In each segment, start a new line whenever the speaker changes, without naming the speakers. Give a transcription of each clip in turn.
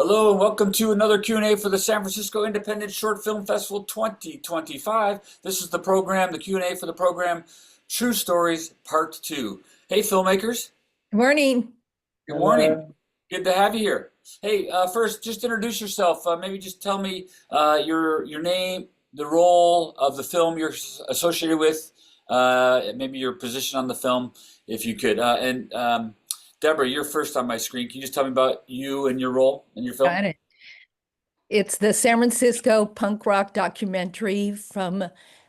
Hello and welcome to another Q&A for the San Francisco Independent Short Film Festival 2025. This is the program, the Q&A for the program, True Stories Part 2. Hey filmmakers,
Morning.
good morning.
Hello.
Good to have you here. Hey, first just introduce yourself. Maybe just tell me your name, the role of the film you're associated with, maybe your position on the film, if you could. And Deborah, you're first on my screen. Can you just tell me about you and your role in your film?
Got it. It's the San Francisco punk rock documentary from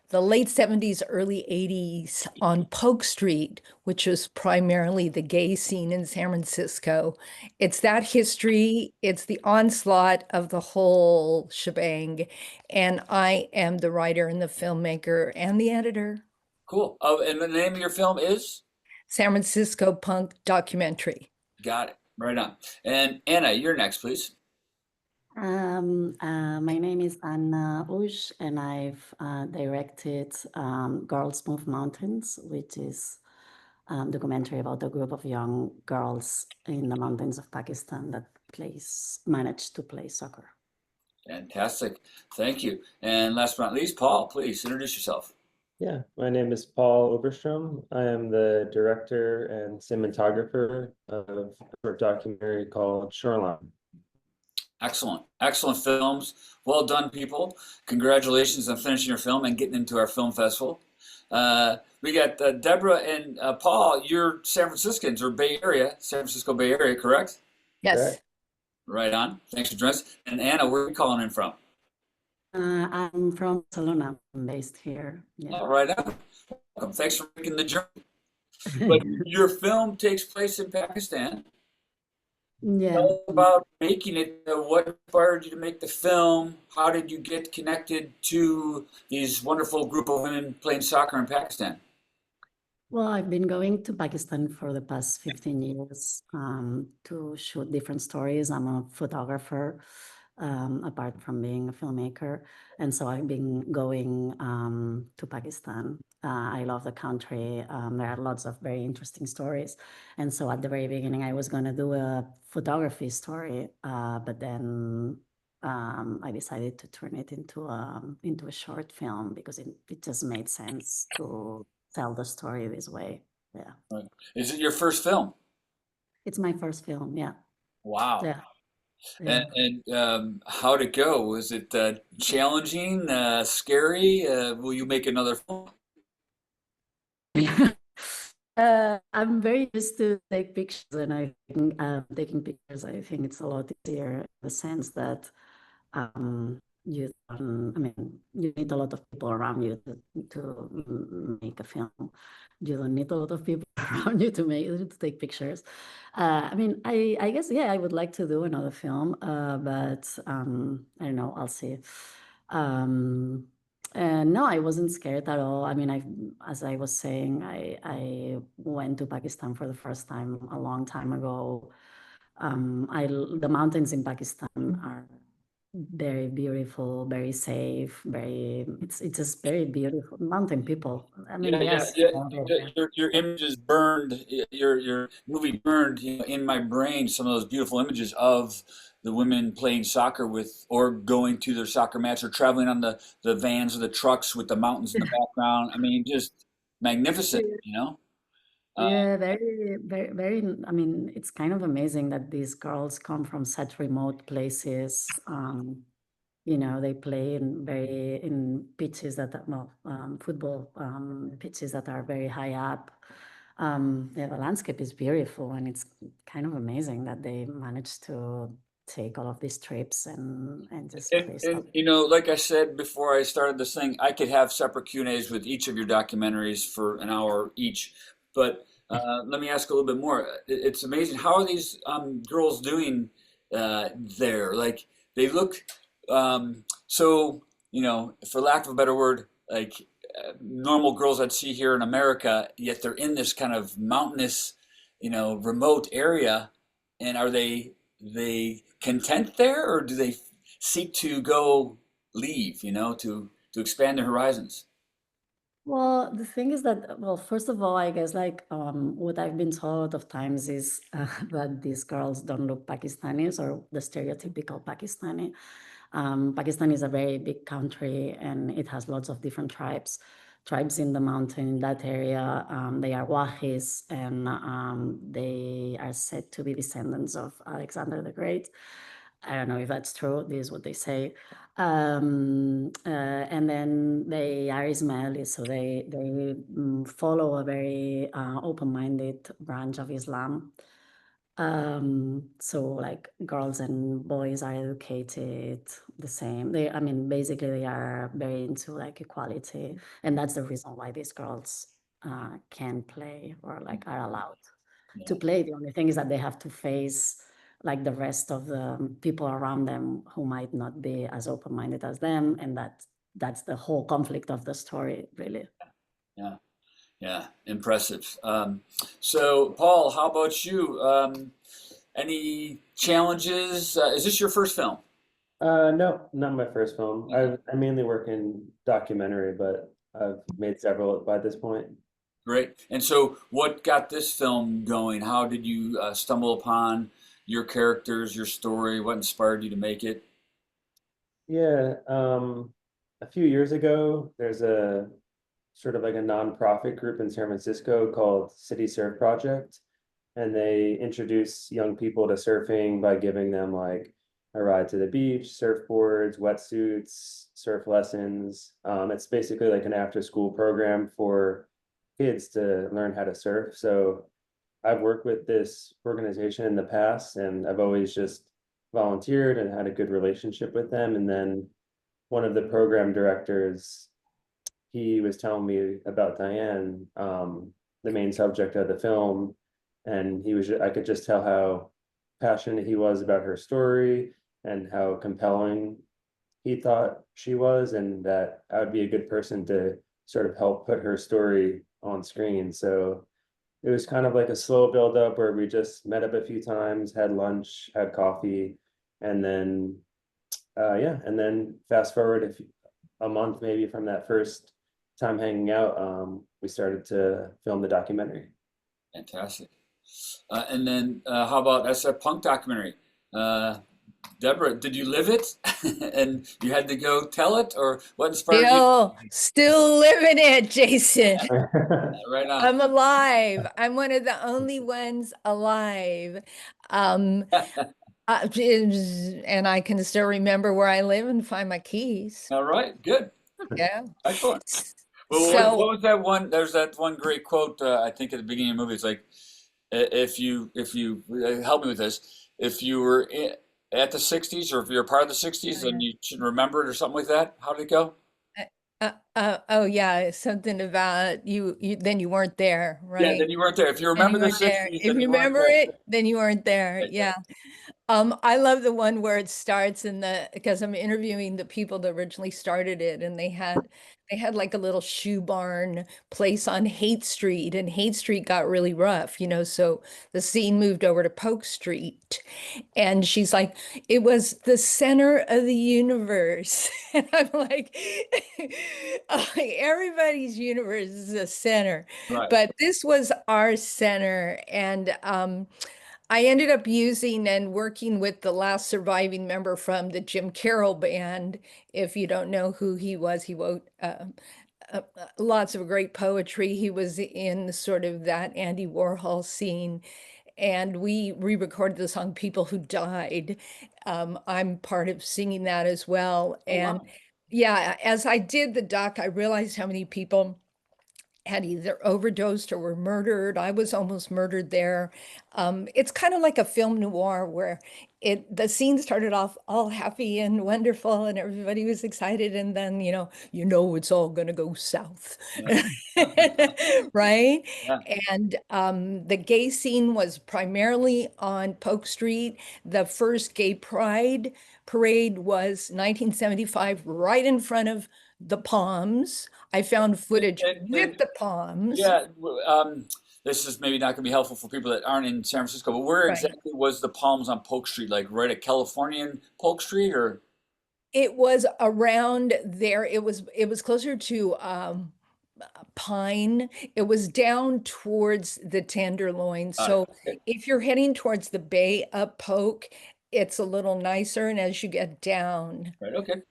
the late 70s, early 80s on Polk Street, which was primarily the gay scene in San Francisco. It's that history, it's the onslaught of the whole shebang. And I am the writer and the filmmaker and the editor.
Cool. Oh, and the name of your film is?
San Francisco punk documentary.
Got it. Right on. And Anna, you're next, please.
My name is Anna Uj, and I've directed Girls Move Mountains, which is a documentary about a group of young girls in the mountains of Pakistan that managed to play soccer.
Fantastic. Thank you. And last but not least, Paul, please introduce yourself.
Yeah, my name is Paul Oberstrom. I am the director and cinematographer of a short documentary called Shoreline.
Excellent. Excellent films. Well done, people. Congratulations on finishing your film and getting into our film festival. We got Deborah and Paul. You're San Franciscans or Bay Area, San Francisco Bay Area, correct?
Yes.
Correct.
Right on. Thanks for joining us. And Anna, where are you calling in from?
I'm from Barcelona. I'm based here.
All
Yeah.
right on. Welcome. Thanks for making the journey. But your film takes place in Pakistan.
Yeah.
Tell us about making it. What inspired you to make the film? How did you get connected to these wonderful group of women playing soccer in Pakistan?
Well, I've been going to Pakistan for the past 15 years to shoot different stories. I'm a photographer, apart from being a filmmaker. And so I've been going to Pakistan. I love the country. There are lots of very interesting stories. And so at the very beginning, I was going to do a photography story, but then I decided to turn it into a short film because it just made sense to tell the story this way. Yeah.
Right. Is it your first film?
It's my first film. Yeah.
Wow.
Yeah. Yeah.
And how'd it go? Was it challenging, scary? Will you make another film?
I'm very used to take pictures, and I think taking pictures, I think it's a lot easier in the sense that I mean, you need a lot of people around you to make a film. You don't need a lot of people around you to take pictures. I mean, I guess, yeah, I would like to do another film, but I don't know, I'll see. Um, and no, I wasn't scared at all. I mean, as I was saying, I went to Pakistan for the first time a long time ago. The mountains in Pakistan are very beautiful, very safe, it's just very beautiful. Mountain people. I mean,
Yeah, yeah,
yes.
yeah. Your image is burned. Your movie burned, in my brain. Some of those beautiful images of the women playing soccer with, or going to their soccer match, or traveling on the vans or the trucks with the mountains in the background. I mean, just magnificent. Uh,
Yeah, very, very, very. I mean, it's kind of amazing that these girls come from such remote places. They play in pitches that are, well, football pitches that are very high up. Yeah, the landscape is beautiful, and it's kind of amazing that they managed to take all of these trips and just
And,
play
and
stuff.
like I said before I started this thing, I could have separate Q&As with each of your documentaries for an hour each. But let me ask a little bit more. It's amazing. How are these girls doing there? Like they look so, for lack of a better word, like normal girls I'd see here in America, yet they're in this kind of mountainous, remote area. And are they content there, or do they seek to go leave, to expand their horizons?
Well, the thing is that, well, first of all, I guess like what I've been told a lot of times is that these girls don't look Pakistanis or the stereotypical Pakistani. Pakistan is a very big country and it has lots of different tribes in the mountain in that area. They are Wahis and they are said to be descendants of Alexander the Great. I don't know if that's true. This is what they say. And then they are Ismailis, so they follow a very open-minded branch of Islam. So like girls and boys are educated the same. I mean, basically they are very into like equality, and that's the reason why these girls can play or like are allowed to
Yeah.
play. The only thing is that they have to face like the rest of the people around them who might not be as open-minded as them, and that's the whole conflict of the story, really.
Yeah. Yeah. Impressive. So, Paul, how about you? Any challenges? Is this your first film?
No, not my first film. I mainly work in documentary, but I've made several by this point.
Great. And so, what got this film going? How did you stumble upon your characters, your story? What inspired you to make it?
Yeah, a few years ago, there's a sort of like a nonprofit group in San Francisco called City Surf Project, and they introduce young people to surfing by giving them like a ride to the beach, surfboards, wetsuits, surf lessons. It's basically like an after-school program for kids to learn how to surf. So I've worked with this organization in the past, and I've always just volunteered and had a good relationship with them. And then one of the program directors, he was telling me about Diane, the main subject of the film, and I could just tell how passionate he was about her story and how compelling he thought she was, and that I would be a good person to sort of help put her story on screen. So it was kind of like a slow build up where we just met up a few times, had lunch, had coffee, and then yeah, and then fast forward a month maybe from that first time hanging out, we started to film the documentary.
Fantastic. And then, how about SF Punk documentary? Uh, Deborah, did you live it and you had to go tell it, or what inspired you?
Still living it, Jason.
Right on.
I'm alive. I'm one of the only ones alive. Um, and I can still remember where I live and find my keys.
All right, good.
Yeah.
Excellent. Well, what
So
was that one? There's that one great quote, I think at the beginning of the movie. It's like, if you help me with this, if you were at the 60s, or if you're a part of the 60s, then you should remember it, or something like that. How did it go?
oh yeah, something about then you weren't there,
Yeah,
right?
then you weren't there. If you
Then
remember
you
the
weren't there.
60s,
If
then
you
you weren't
remember
there.
it, then you weren't there. Yeah. I love the one where it starts because I'm interviewing the people that originally started it, and they had like a little shoe barn place on Haight Street, and Haight Street got really rough, so the scene moved over to Polk Street. And she's like, it was the center of the universe. And I'm like, everybody's universe is a center,
Right.
but this was our center. And I ended up using and working with the last surviving member from the Jim Carroll band. If you don't know who he was, he wrote lots of great poetry. He was in sort of that Andy Warhol scene. And we re-recorded the song People Who Died. I'm part of singing that as well.
Oh,
And
wow.
yeah, as I did the doc, I realized how many people had either overdosed or were murdered. I was almost murdered there. It's kind of like a film noir where the scene started off all happy and wonderful and everybody was excited, and then it's all gonna go south.
Yeah.
Right?
Yeah.
And the gay scene was primarily on Polk Street. The first gay pride parade was 1975, right in front of the Palms. I found footage with the Palms.
Yeah, this is maybe not going to be helpful for people that aren't in San Francisco, but where
Right.
exactly was the Palms on Polk Street? Like right at Californian Polk Street, or?
It was around there. It was closer to Pine. It was down towards the Tenderloin.
Got it.
So
Okay.
if you're heading towards the bay up Polk, it's a little nicer. And as you get down,
Right. Okay.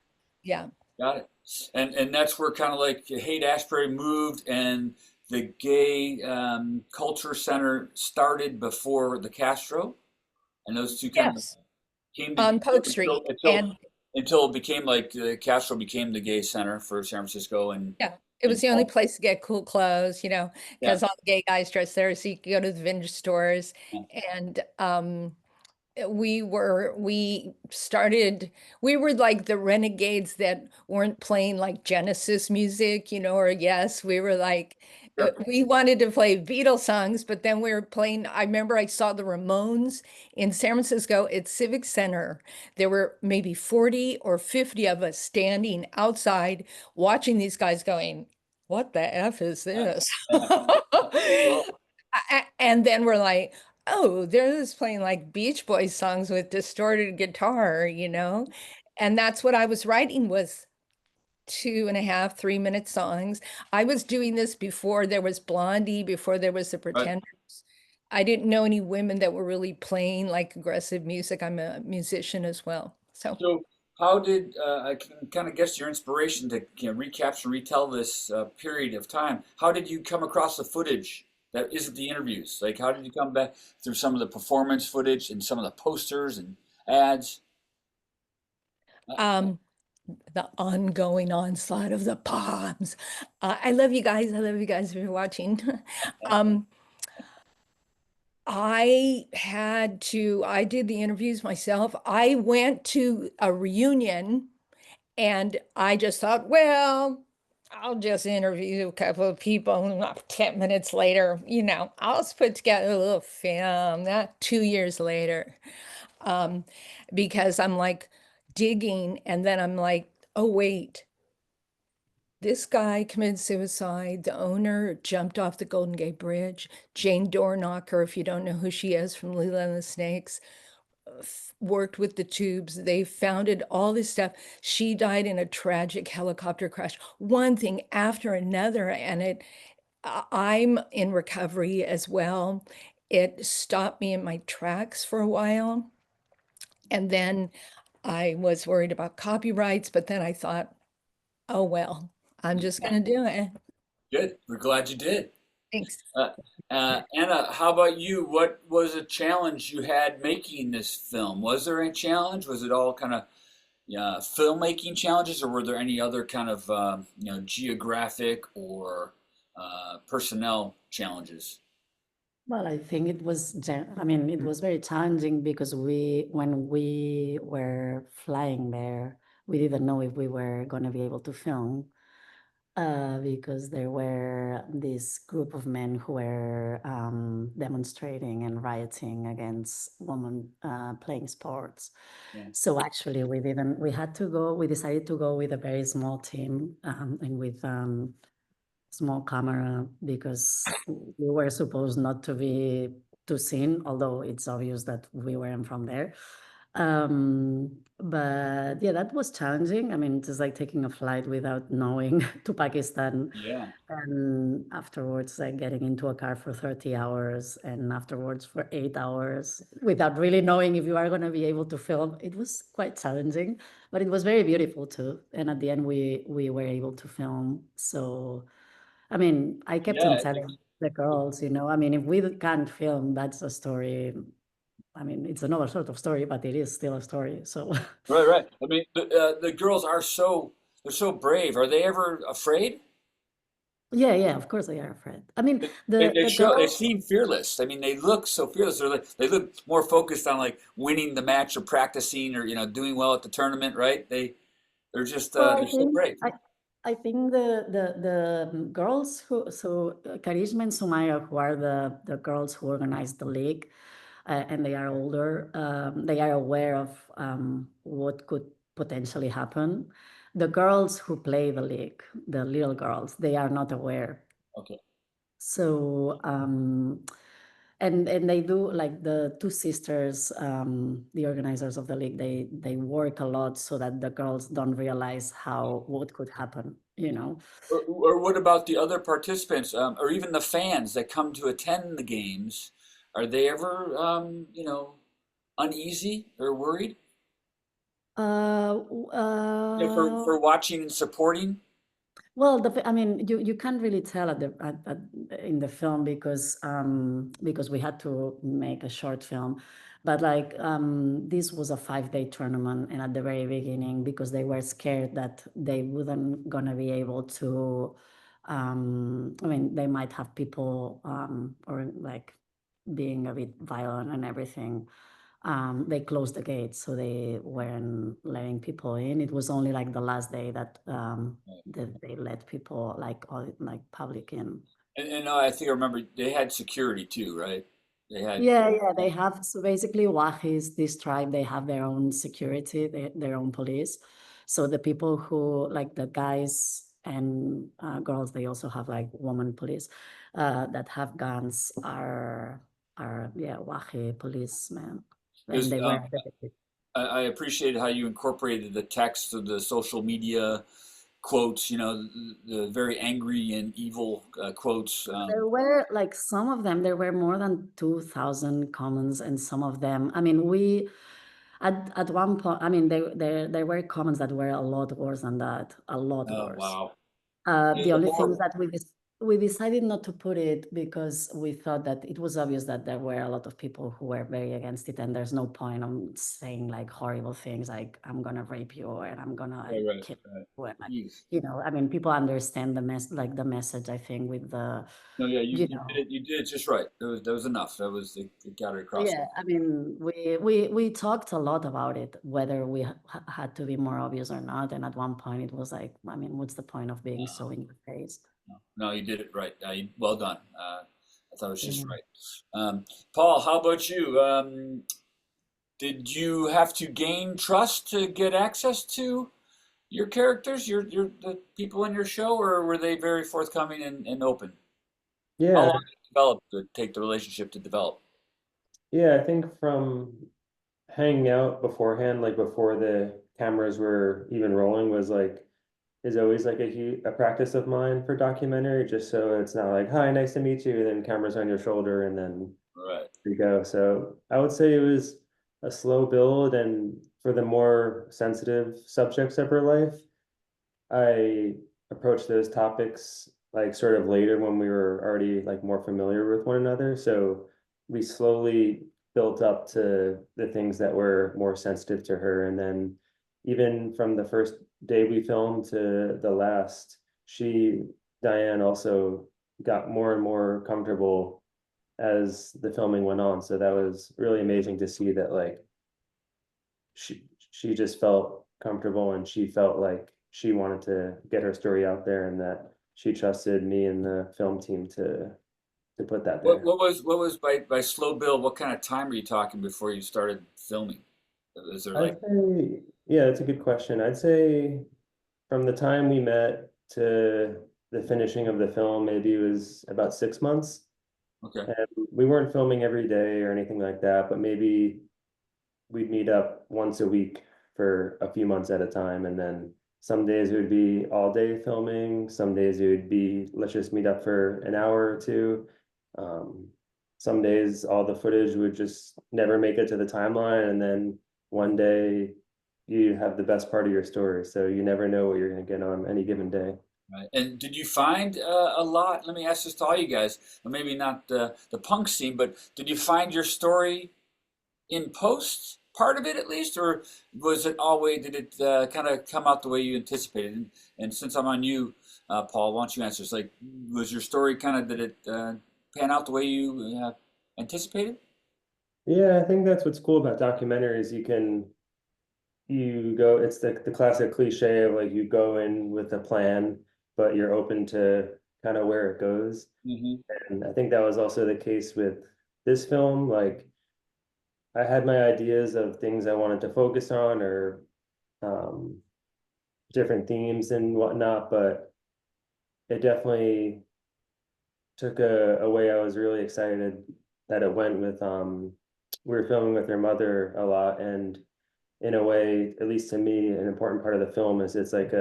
yeah.
Got it. And that's where kind of like Haight-Ashbury moved, and the gay culture center started before the Castro, and those two kind of
Yes,
came
on
together
Polk Street. And
until it became like the Castro became the gay center for San Francisco, and
yeah, it was the only place to get cool clothes, you know,
yeah,
because all the gay guys dress there. So you could go to the vintage stores.
yeah.
And we were like the renegades that weren't playing like Genesis music, you know, or Yes. We were like
Sure.
we wanted to play Beatles songs, but then we were playing. I remember I saw the Ramones in San Francisco at Civic Center. There were maybe 40 or 50 of us standing outside watching these guys going, what the F is this?
Well,
And then we're like, oh, they're just playing like Beach Boys songs with distorted guitar, you know? And that's what I was writing was 2.5, 3 minute songs. I was doing this before there was Blondie, before there was the
right.
Pretenders. I didn't know any women that were really playing like aggressive music. I'm a musician as well. So
So how did I can kind of guess your inspiration to recapture and retell this period of time? How did you come across the footage that isn't the interviews? Like, how did you come back through some of the performance footage and some of the posters and ads?
um the ongoing onslaught of the bombs. I love you guys. I love you guys if you're watching. um I did the interviews myself. I went to a reunion and I just thought, well, I'll just interview a couple of people. And 10 minutes later, you know, I'll just put together a little film. That 2 years later, um, because I'm like digging, and then I'm like, oh, wait, this guy committed suicide. The owner jumped off the Golden Gate Bridge. Jane Doorknocker, if you don't know who she is from Lilo and the Snakes, worked with the Tubes. They founded all this stuff. She died in a tragic helicopter crash, one thing after another. And I'm in recovery as well. It stopped me in my tracks for a while. And then I was worried about copyrights, but then I thought, oh, well, I'm just going to do it.
Good. We're glad you did.
Thanks.
Anna, how about you? What was a challenge you had making this film? Was there any challenge? Was it all kind of filmmaking challenges, or were there any other kind of geographic or personnel challenges?
Well, I think it was, I mean, it was very challenging because when we were flying there, we didn't know if we were going to be able to film because there were this group of men who were demonstrating and rioting against women playing sports.
Yeah.
So actually, we decided to go with a very small team and with small camera because we were supposed not to be too seen, although it's obvious that we weren't from there. But yeah, that was challenging. I mean, it's like taking a flight without knowing to Pakistan.
Yeah.
And afterwards, like getting into a car for 30 hours and afterwards for 8 hours without really knowing if you are going to be able to film. It was quite challenging, but it was very beautiful too. And at the end, we were able to film. So, I mean, I kept on telling the girls, I mean, if we can't film, that's a story. I mean, it's another sort of story, but it is still a story. So
Right. I mean, the girls they're so brave. Are they ever afraid?
yeah, of course they are afraid. I mean,
They
the
show they
girls,
seem fearless. I mean, they look so fearless. They look more focused on like winning the match or practicing or doing well at the tournament, right? They're just
well,
they're so brave.
I think the girls Karishma and Sumaya, who are the girls who organize the league, and they are older, they are aware of what could potentially happen. The girls who play the league, the little girls, they are not aware.
Okay.
So, and they do, like the two sisters, the organizers of the league, they work a lot so that the girls don't realize what could happen, you know.
Or what about the other participants, or even the fans that come to attend the games? Are they ever, uneasy or worried?
Uh,
Yeah, for watching and supporting?
Well, I mean, you can't really tell in the film because we had to make a short film, but like this was a 5-day tournament, and at the very beginning, because they were scared that they wouldn't gonna be able to, I mean, they might have people or like being a bit violent and everything. They closed the gates, so they weren't letting people in. It was only like the last day that they let people like like public in.
And I think I remember they had security too, right? They had,
Yeah, they have. So basically, Wahis, this tribe, they have their own security, their own police. So the people who, like the guys and girls, they also have like woman police that have guns are yeah, Wahi policemen, and
because
they were dedicated.
I appreciated how you incorporated the text of the social media quotes, the very angry and evil quotes.
There were like some of them, there were more than 2,000 comments, and some of them, I mean, we at one point, I mean, there were comments that were a lot worse than that, a lot
Oh,
worse.
wow.
The only thing is
Horrible.
that we decided not to put it because we thought that it was obvious that there were a lot of people who were very against it, and there's no point on saying like horrible things like I'm gonna rape you and I'm gonna
Right, right,
kill
right.
you, and like,
Jeez.
I mean, people understand the message, I think, with the,
No, yeah,
you know.
you did it just right. That was enough. It got it across.
Yeah, I mean, we talked a lot about it, whether we had to be more obvious or not. And at one point, it was like, I mean, what's the point of being so in your face?
No, you did it right. Well done. I thought it was just
Yeah.
right. Paul, how about you? Did you have to gain trust to get access to your characters, the people in your show, or were they very forthcoming and open? How
Yeah,
long did it develop to take the relationship to develop?
yeah, I think from hanging out beforehand, like before the cameras were even rolling, was like is always like a practice of mine for documentary, just so it's not like, hi, nice to meet you, and then cameras on your shoulder, and then
Right.
we go. So I would say it was a slow build, and for the more sensitive subjects of her life, I approached those topics like sort of later when we were already like more familiar with one another. So we slowly built up to the things that were more sensitive to her. And then even from the first day we filmed to the last, Diane also got more and more comfortable as the filming went on. So that was really amazing to see that like she just felt comfortable and she felt like she wanted to get her story out there and that she trusted me and the film team to put that
What
there.
what was by slow build? What kind of time are you talking before you started filming? Is there
I'd
like
say, yeah, that's a good question. I'd say from the time we met to the finishing of the film, maybe it was about 6 months.
okay?
And we weren't filming every day or anything like that, but maybe we'd meet up once a week for a few months at a time. And then some days it would be all day filming. Some days it would be, let's just meet up for an hour or two. Um, some days all the footage would just never make it to the timeline. And then one day you have the best part of your story. So you never know what you're going to get on any given day.
Right. And did you find a lot? Let me ask this to all you guys, or maybe not the punk scene, but did you find your story in post, part of it at least, or was it always, did it kind of come out the way you anticipated? And since I'm on you, Paul, why don't you answer? It's like, was your story kind of, did it pan out the way you anticipated?
Yeah, I think that's what's cool about documentaries. You go, it's the classic cliche of like you go in with a plan, but you're open to kind of where it goes.
Hmm.
And I think that was also the case with this film. Like I had my ideas of things I wanted to focus on or um, different themes and whatnot, but it definitely took a way I was really excited that it went with. We were filming with her mother a lot, and in a way, at least to me, an important part of the film is it's like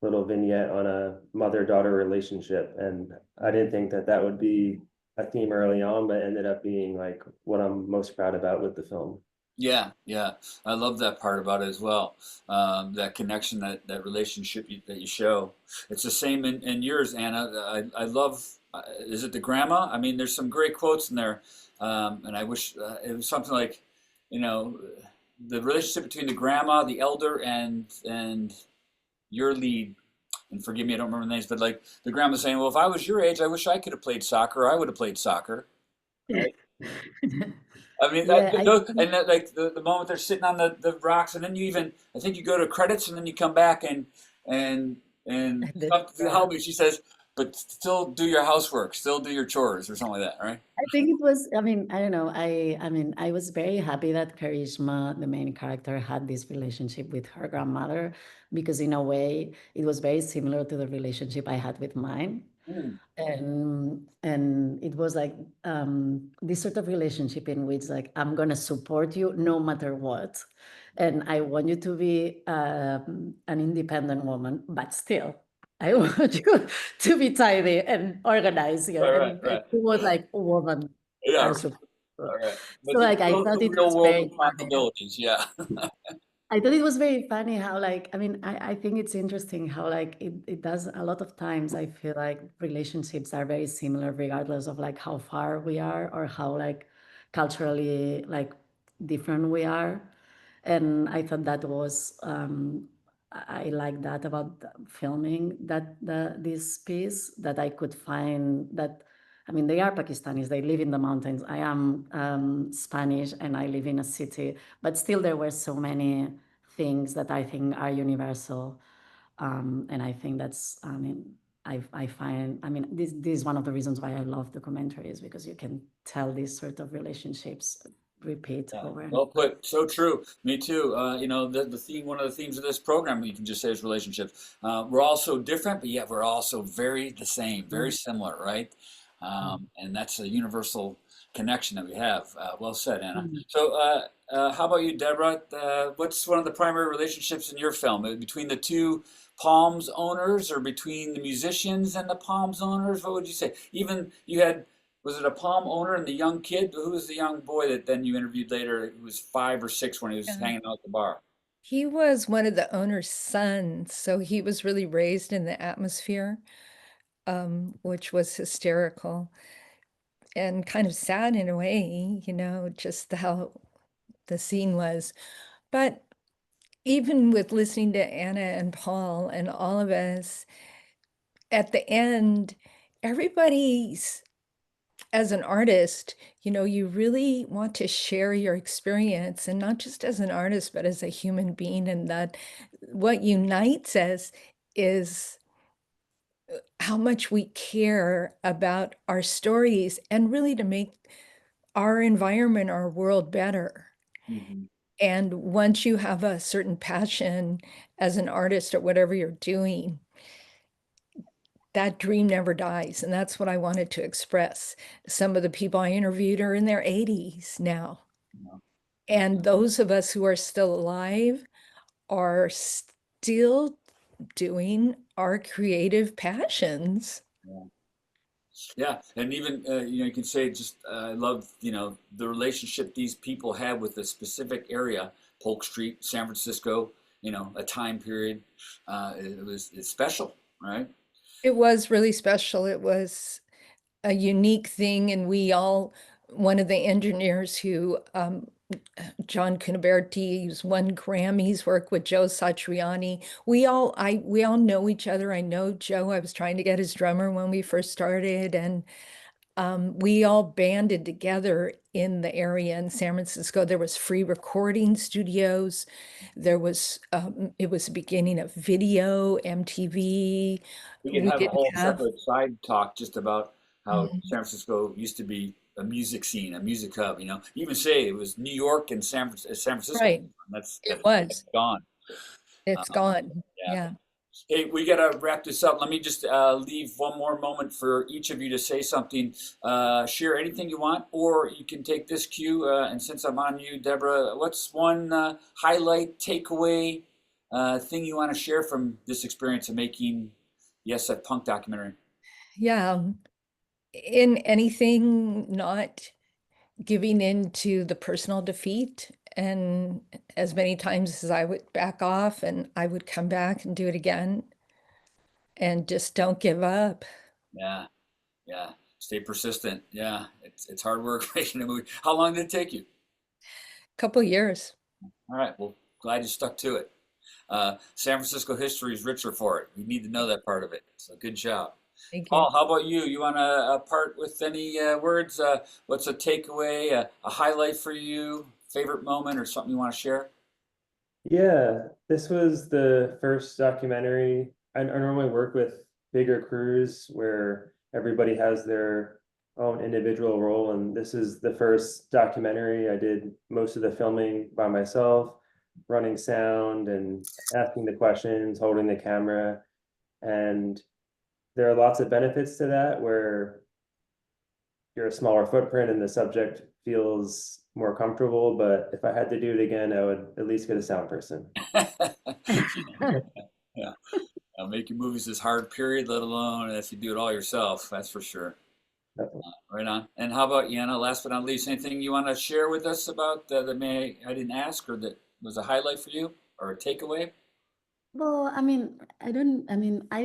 little vignette on a mother-daughter relationship, and I didn't think that that would be a theme early on, but ended up being like what I'm most proud about with the film.
Yeah, yeah, I love that part about it as well. That connection, that relationship that you show. It's the same in yours, Anna. I love. Is it the grandma? I mean, there's some great quotes in there, and I wish it was something like, you know, the relationship between the grandma, the elder, and your lead. And forgive me, I don't remember the names, but like the grandma saying, "Well, if I was your age, I wish I could have played soccer. I would have played soccer." Right? I mean,
Yeah, I
those,
think
and that, like the moment they're sitting on the rocks, and then you even, I think you go to credits, and then you come back and to
Yeah.
help me, she says, but still do your housework, still do your chores, or something like that, right?
I think it was, I mean, I don't know. I mean, I was very happy that Karishma, the main character, had this relationship with her grandmother because in a way it was very similar to the relationship I had with mine.
Mm,
And it was like this sort of relationship in which like I'm gonna support you no matter what. And I want you to be an independent woman, but still I want you to be tidy and organized here.
right,
And
right.
it was like women
Yeah,
are supposed to.
all right. But
So like I
the
thought it
real
was
world
very funny.
responsibilities, yeah.
I thought it was very funny how like I mean I think it's interesting how like it does a lot of times I feel like relationships are very similar regardless of like how far we are or how like culturally like different we are. And I thought that was I like that about filming this piece that I could find that I mean they are Pakistanis, they live in the mountains. I am Spanish and I live in a city, but still there were so many things that I think are universal. And I think that's, I mean, I find, I mean, this is one of the reasons why I love documentaries because you can tell these sort of relationships repeat
Yeah,
over and
well put. So true. Me too. You know, the theme, one of the themes of this program, you can just say is relationships. We're all so different, but yet we're also very the same, very
over.
similar, right?
Mm,
And that's a universal connection that we have. Well said, Anna.
mm.
So, how about you, Deborah? What's one of the primary relationships in your film? Between the two Palms owners, or between the musicians and the Palms owners? What would you say? Even you had, was it a Palm owner and the young kid? Who was the young boy that then you interviewed later? Who was 5 or 6 when he was
Yeah.
hanging out at the bar?
He was one of the owner's sons, so he was really raised in the atmosphere, which was hysterical and kind of sad in a way, just how the scene was. But even with listening to Anna and Paul and all of us, at the end, everybody's, as an artist, you really want to share your experience, and not just as an artist, but as a human being. And that what unites us is how much we care about our stories and really to make our environment, our world better.
Mhm.
And once you have a certain passion as an artist or whatever you're doing, that dream never dies. And that's what I wanted to express. Some of the people I interviewed are in their 80s now.
Yeah.
And those of us who are still alive are still doing our creative passions.
Yeah. Yeah, and even you can say just I love the relationship these people had with a specific area, Polk Street, San Francisco. A time period. It's special, right?
It was really special. It was a unique thing. And one of the engineers who, John Cunaberti, he's won Grammys, worked with Joe Satriani. We all know each other. I know Joe. I was trying to get his drummer when we first started, and we all banded together in the area in San Francisco. There was free recording studios. It was the beginning of video, MTV.
We can
We
have a
didn't
whole
have.
separate side talk just about how
Mhm.
San Francisco used to be a music scene, a music hub. You even say it was New York and San Francisco.
Right.
That's
It was.
gone.
It's
Um,
gone.
yeah.
Yeah.
Hey, we gotta wrap this up. Let me just leave one more moment for each of you to say something. Share anything you want, or you can take this cue. And since I'm on you, Deborah, what's one highlight, takeaway, thing you want to share from this experience of making the SF Punk documentary?
Yeah, in anything, not giving in to the personal defeat. And as many times as I would back off and I would come back and do it again, and just don't give up.
Yeah, yeah. Stay persistent. Yeah, it's hard work making a movie. How long did it take you?
Couple years.
All right, well, glad you stuck to it. San Francisco history is richer for it. We need to know that part of it. So good job.
Thank you.
Paul, how about you? You want to part with any words? What's a takeaway, a highlight for you, favorite moment, or something you want to share?
Yeah, this was the first documentary. I normally work with bigger crews where everybody has their own individual role, and this is the first documentary. I did most of the filming by myself, running sound and asking the questions, holding the camera. And there are lots of benefits to that where you're a smaller footprint and the subject feels more comfortable. But if I had to do it again, I would at least get a sound person.
Yeah, making movies is hard, period, let alone if you do it all yourself, that's for sure. Right on. And how about you, Anna? Last but not least, anything you want to share with us about that I didn't ask or that was a highlight for you or a takeaway?
Well, I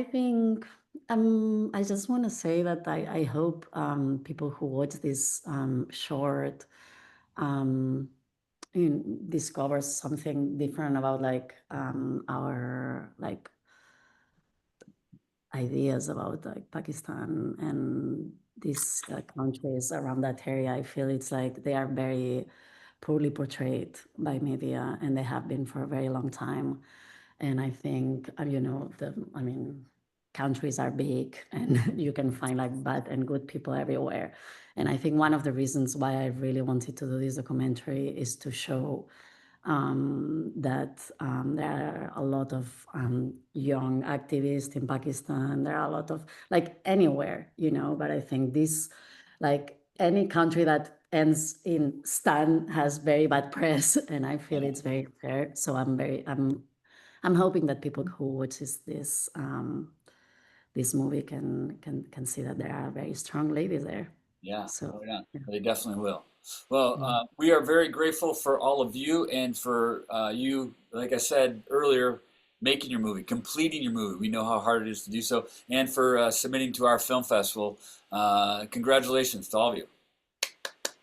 think I just want to say that I hope people who watch this short discover something different about like our like ideas about like Pakistan and these countries around that area. I feel it's like they are very poorly portrayed by media, and they have been for a very long time. And I think, countries are big and you can find like bad and good people everywhere. And I think one of the reasons why I really wanted to do this documentary is to show that there are a lot of young activists in Pakistan. There are a lot of, like anywhere, but I think this, like any country that ends in Stan has very bad press, and I feel it's very fair. So I'm hoping that people who watches this movie can see that there are very strong ladies there.
Yeah,
So
right on.
yeah.
They definitely will. Well,
Yeah.
we are very grateful for all of you and for you, like I said earlier, making your movie, completing your movie. We know how hard it is to do so, and for submitting to our film festival. Congratulations to all of you.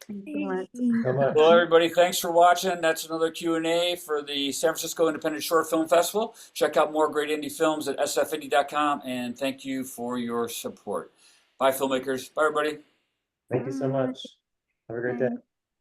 Thanks so much.
So much.
Well, everybody, thanks for watching. That's another Q&A for the San Francisco Independent Short Film Festival. Check out more great indie films at sfindie.com, and thank you for your support. Bye, filmmakers. Bye, everybody.
Thank you so much. Have a great day.
Thanks.